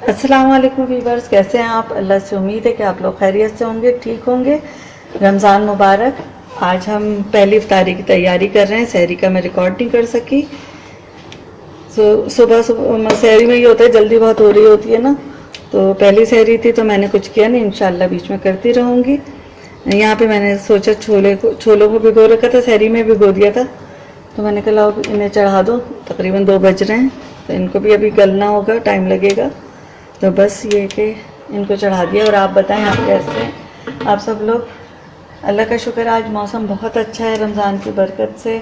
अस्सलाम वालेकुम वीवर्स, कैसे हैं आप? अल्लाह से उम्मीद है कि आप लोग खैरियत से होंगे, ठीक होंगे। रमज़ान मुबारक। आज हम पहली इफ्तारी की तैयारी कर रहे हैं। सहरी का मैं रिकॉर्ड नहीं कर सकी। सुबह सुबह सहरी में ये होता है, जल्दी बहुत हो रही होती है ना, तो पहली सहरी थी तो मैंने कुछ किया नहीं, इंशाल्लाह बीच में करती रहूँगी। यहाँ पे मैंने सोचा छोलों को भिगो रखा था, सहरी में भिगो दिया था, तो मैंने कहा लाओ इन्हें चढ़ा दो। तकरीबन 2 बज रहे हैं, तो इनको भी अभी गलना होगा, टाइम लगेगा। तो बस ये कि इनको चढ़ा दिया। और आप बताएं, आप कैसे हैं? आप सब लोग? अल्लाह का शुक्र, आज मौसम बहुत अच्छा है। रमज़ान की बरकत से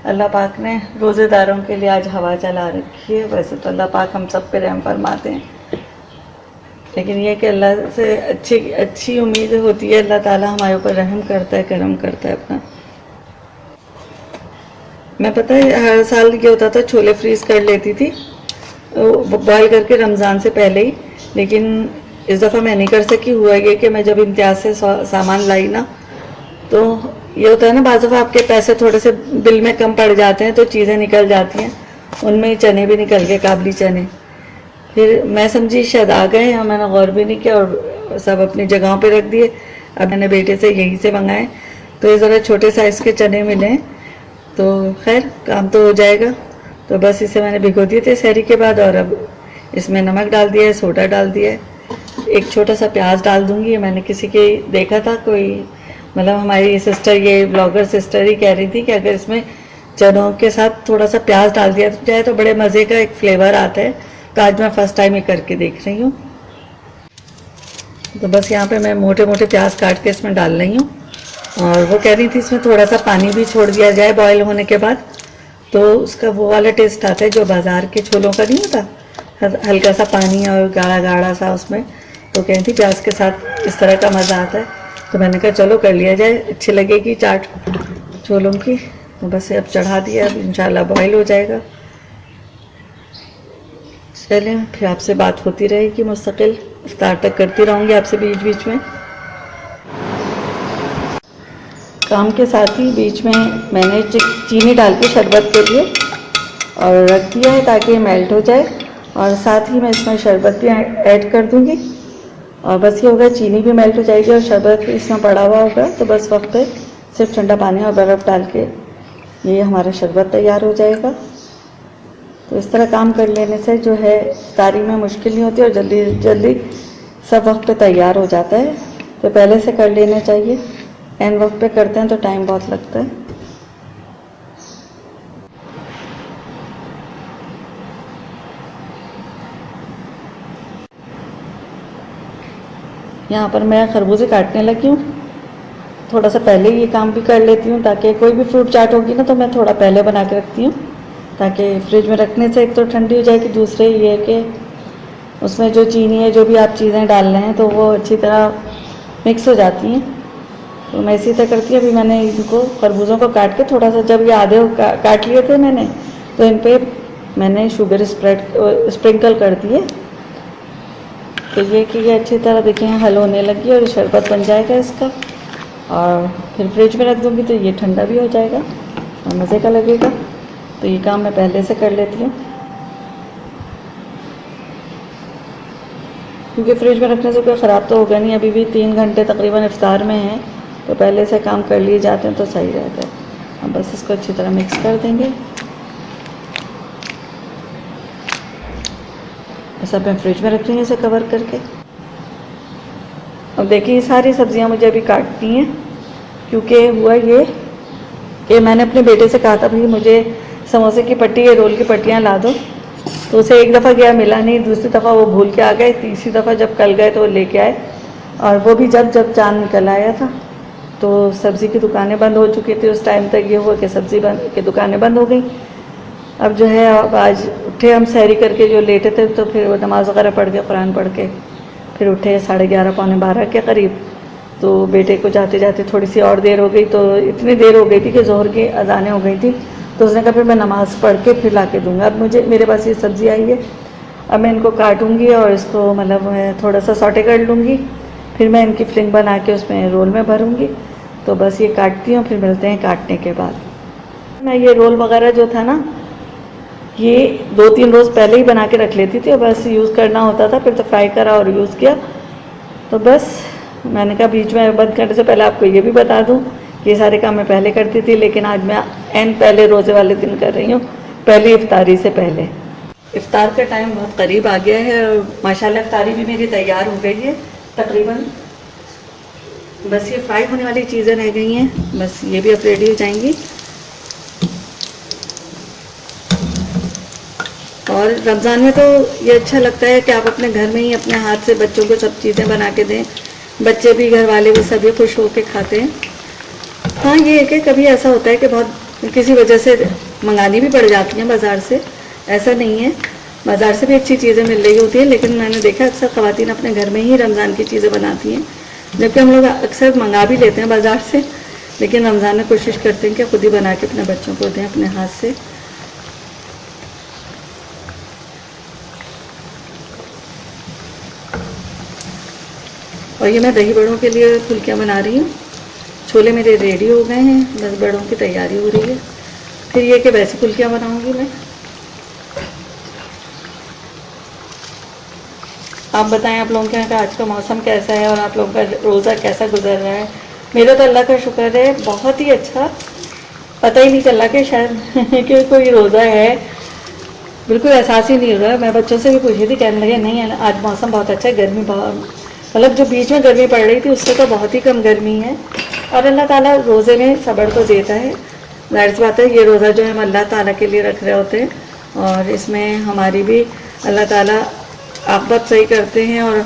अल्लाह पाक ने रोज़ेदारों के लिए आज हवा चला रखी है। वैसे तो अल्लाह पाक हम सब पे रहम फरमाते हैं, लेकिन ये कि अल्लाह से अच्छी उम्मीद होती है। अल्लाह ताला हमारे ऊपर रहम करता है, करम करता है अपना। मैं पता है हर साल ये होता था, छोले फ्रीज़ कर लेती थी बॉयल करके रमज़ान से पहले ही, लेकिन इस दफ़ा मैं नहीं कर सकी। हुआ ये कि मैं जब इम्तियाज़ से सामान लाई ना, तो ये होता है ना, बाज़ दफ़ा आपके पैसे थोड़े से बिल में कम पड़ जाते हैं तो चीज़ें निकल जाती हैं। उनमें चने भी निकल गए, काबली चने। फिर मैं समझी शायद आ गए, और मैंने गौर भी नहीं किया और सब अपनी जगहों पे रख दिए। अब मैंने बेटे से यहीं से मंगाए, तो ये ज़रा छोटे साइज़ के चने मिले, तो खैर काम तो हो जाएगा। तो बस इसे मैंने भिगो दिए थे सहरी के बाद, और अब इसमें नमक डाल दिया है, सोडा डाल दिया है। एक छोटा सा प्याज डाल दूंगी। मैंने किसी के देखा था, कोई मतलब हमारी सिस्टर, ये ब्लॉगर सिस्टर ही कह रही थी कि अगर इसमें चनों के साथ थोड़ा सा प्याज डाल दिया जाए तो बड़े मज़े का एक फ्लेवर आता है। तो आज मैं फ़र्स्ट टाइम ये करके देख रही हूँ। तो बस यहाँ पे मैं मोटे मोटे प्याज काट के इसमें डाल रही हूँ, और वो कह रही थी इसमें थोड़ा सा पानी भी छोड़ दिया जाए बॉयल होने के बाद, तो उसका वो वाला टेस्ट आता है जो बाज़ार के छोलों का नहीं होता, हल्का सा पानी और गाढ़ा गाढ़ा सा उसमें। तो कहती प्याज के साथ इस तरह का मज़ा आता है। तो मैंने कहा चलो कर लिया जाए, अच्छी लगेगी चाट छोलों की। तो बस अब चढ़ा दिया, अब इंशाल्लाह बॉयल हो जाएगा। चलें, फिर आपसे बात होती रहेगी, मुस्तकिल इफ्तार तक करती रहूँगी आपसे बीच बीच में। काम के साथ ही बीच में मैंने चीनी डाल के शरबत के लिए और रख दिया है ताकि ये मेल्ट हो जाए, और साथ ही मैं इसमें शरबत भी ऐड कर दूँगी। और बस ये होगा, चीनी भी मेल्ट हो जाएगी और शरबत भी इसमें पड़ा हुआ होगा। तो बस वक्त पे सिर्फ ठंडा पानी और बर्फ़ डाल के ये हमारा शरबत तैयार हो जाएगा। तो इस तरह काम कर लेने से जो है इफ्तारी में मुश्किल नहीं होती और जल्दी जल्दी सब वक्त पे तैयार हो जाता है। तो पहले से कर लेना चाहिए, एन वक्त पे करते हैं तो टाइम बहुत लगता है। यहाँ पर मैं खरबूजे काटने लगी हूँ। थोड़ा सा पहले ये काम भी कर लेती हूँ, ताकि कोई भी फ्रूट चाट होगी ना तो मैं थोड़ा पहले बना के रखती हूँ, ताकि फ्रिज में रखने से एक तो ठंडी हो जाएगी, दूसरे ये कि उसमें जो चीनी है, जो भी आप चीज़ें डाल रहे हैं, तो वो अच्छी तरह मिक्स हो जाती हैं। तो मैं इसी तरह करती हूँ। अभी मैंने इनको खरबूजों को काट के थोड़ा सा, जब ये आधे काट लिए थे मैंने, तो इन पर मैंने शुगर स्प्रिंकल कर दिए। तो ये कि ये अच्छी तरह देखिए हल होने लगी और शरबत बन जाएगा इसका, और फिर फ्रिज में रख दूँगी तो ये ठंडा भी हो जाएगा और मज़े का लगेगा। तो ये काम मैं पहले से कर लेती हूँ, क्योंकि फ्रिज में रखने से कोई ख़राब तो होगा नहीं। अभी भी 3 घंटे तकरीबन इफ्तार में हैं, तो पहले से काम कर लिए जाते हैं तो सही रहता है। अब बस इसको अच्छी तरह मिक्स कर देंगे। सब मैं फ्रिज में रखेंगे इसे कवर करके। अब देखिए ये सारी सब्जियां मुझे अभी काटनी हैं, क्योंकि हुआ ये कि मैंने अपने बेटे से कहा था भाई मुझे समोसे की पट्टी या रोल की पट्टियां ला दो, तो उसे एक दफ़ा गया मिला नहीं, दूसरी दफ़ा वो भूल के आ गए, तीसरी दफ़ा जब कल गए तो वो लेके आए, और वो भी जब जब चाँद निकल आया था। तो सब्ज़ी की दुकानें बंद हो चुकी थी उस टाइम तक। ये हुआ कि सब्ज़ी की दुकानें बंद हो गई। अब जो है, अब आज उठे हम सहरी करके, जो लेटे थे, तो फिर वो नमाज़ वगैरह पढ़ के, कुरान पढ़ के फिर उठे 11:30 पौने 12 के करीब। तो बेटे को जाते जाते थोड़ी सी और देर हो गई, तो इतनी देर हो गई थी कि ज़ोहर की अज़ानें हो गई थी। तो उसने कहा फिर मैं नमाज़ पढ़ के फिर ला के दूँगा। अब मेरे पास ये सब्ज़ी आई है, अब मैं इनको काटूँगी और इसको मतलब थोड़ा सा सौटे कर लूँगी, फिर मैं इनकी फिलिंग बना के उसमें रोल में भरूँगी। तो बस ये काटती हूँ, फिर मिलते हैं काटने के बाद। मैं ये रोल वगैरह जो था ना, ये 2-3 रोज़ पहले ही बना के रख लेती थी और बस यूज़ करना होता था, फिर तो फ्राई करा और यूज़ किया। तो बस मैंने कहा बीच में बंद करने से पहले आपको ये भी बता दूं, ये सारे काम मैं पहले करती थी, लेकिन आज मैं पहले रोज़े वाले दिन कर रही हूँ, पहली इफ्तारी से पहले। इफ्तार का टाइम बहुत करीब आ गया है और माशाल्लाह इफ्तारी भी मेरी तैयार हो गई है तकरीबन। बस ये फ्राई होने वाली चीज़ें रह गई हैं, बस ये भी अब रेडी हो जाएंगी। और रमज़ान में तो ये अच्छा लगता है कि आप अपने घर में ही अपने हाथ से बच्चों को सब चीज़ें बना के दें, बच्चे भी घर वाले भी सभी खुश होकर खाते हैं। हाँ ये है कि कभी ऐसा होता है कि बहुत किसी वजह से मंगानी भी पड़ जाती हैं बाज़ार से, ऐसा नहीं है, बाज़ार से भी अच्छी चीज़ें मिल रही होती हैं, लेकिन मैंने देखा अक्सर ख़वातीन अपने घर में ही रमज़ान की चीज़ें बनाती हैं, जबकि हम लोग अक्सर मंगा भी लेते हैं बाज़ार से, लेकिन रमज़ान में कोशिश करते हैं कि खुद ही बना के अपने बच्चों को दें अपने हाथ से। और ये मैं दही बड़ों के लिए फुल्कियाँ बना रही हूँ। छोले मेरे रेडी हो गए हैं, बस बड़ों की तैयारी हो रही है। फिर ये कि वैसे फुल्कियाँ बनाऊँगी मैं। आप बताएं आप लोगों के यहाँ का आज का मौसम कैसा है और आप लोगों का रोज़ा कैसा गुजर रहा है। मेरा तो अल्लाह का शुक्र है बहुत ही अच्छा, पता ही नहीं चला कि शायद कि कोई रोज़ा है, बिल्कुल एहसास ही नहीं हो रहा। मैं बच्चों से भी पूछी थी, कहने लगे नहीं आज मौसम बहुत अच्छा है, गर्मी बहुत, मतलब जो बीच में गर्मी पड़ रही थी उससे तो बहुत ही कम गर्मी है। और अल्लाह ताला रोज़े में सब्र तो देता है, जाहिर सी बात है ये रोज़ा जो है हम अल्लाह ताला के लिए रख रहे होते हैं और इसमें हमारी भी अल्लाह ताला आक़िबत सही करते हैं और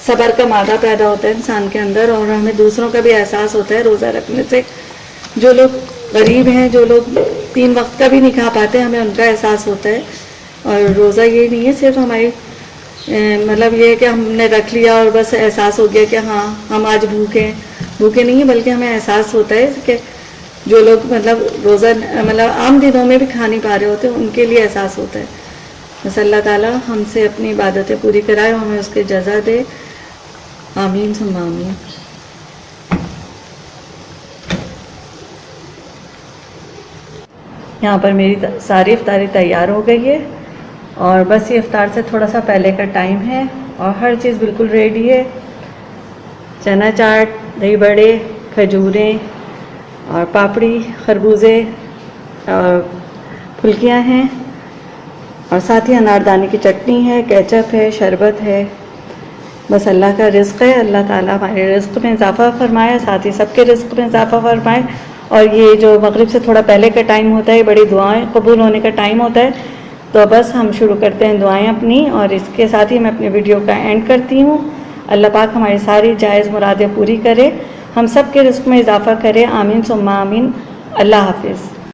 सब्र का मादा पैदा होता है इंसान के अंदर और हमें दूसरों का भी एहसास होता है रोज़ा रखने से। जो लोग गरीब हैं, जो लोग 3 वक्त का भी नहीं खा पाते, हमें उनका एहसास होता है। और रोज़ा ये नहीं है सिर्फ हमारी मतलब ये है कि हमने रख लिया और बस एहसास हो गया कि हाँ हम आज भूखे नहीं हैं, बल्कि हमें एहसास होता है कि जो लोग मतलब रोज़ा मतलब आम दिनों में भी खा नहीं पा रहे होते उनके लिए एहसास होता है। बस अल्लाह ताला हमसे अपनी इबादतें पूरी कराए और हमें उसके जज़ा दे, आमीन सुम्मा आमीन। यहाँ पर मेरी सारी इफ्तारी तैयार हो गई है और बस ये इफ्तार से थोड़ा सा पहले का टाइम है और हर चीज़ बिल्कुल रेडी है। चना चाट, दही बड़े, खजूरें और पापड़ी, खरबूजे और फुल्कियाँ हैं और साथ ही अनारदाने की चटनी है, केचप है, शरबत है। बस अल्लाह का रिज़्क़ है, अल्लाह ताला हमारे रिज़्क़ में इजाफ़ा फरमाए, साथ ही सबके रिज़्क़ में इजाफ़ा फरमाए। और ये जो मगरिब से थोड़ा पहले का टाइम होता है, बड़ी दुआएं कबूल होने का टाइम होता है, तो बस हम शुरू करते हैं दुआएं अपनी और इसके साथ ही मैं अपनी वीडियो का एंड करती हूँ। अल्लाह पाक हमारी सारी जायज़ मुरादें पूरी करे, हम सब के रिज़्क़ में इजाफ़ा करे, आमीन सुम्मा आमीन। अल्लाह हाफ़िज़।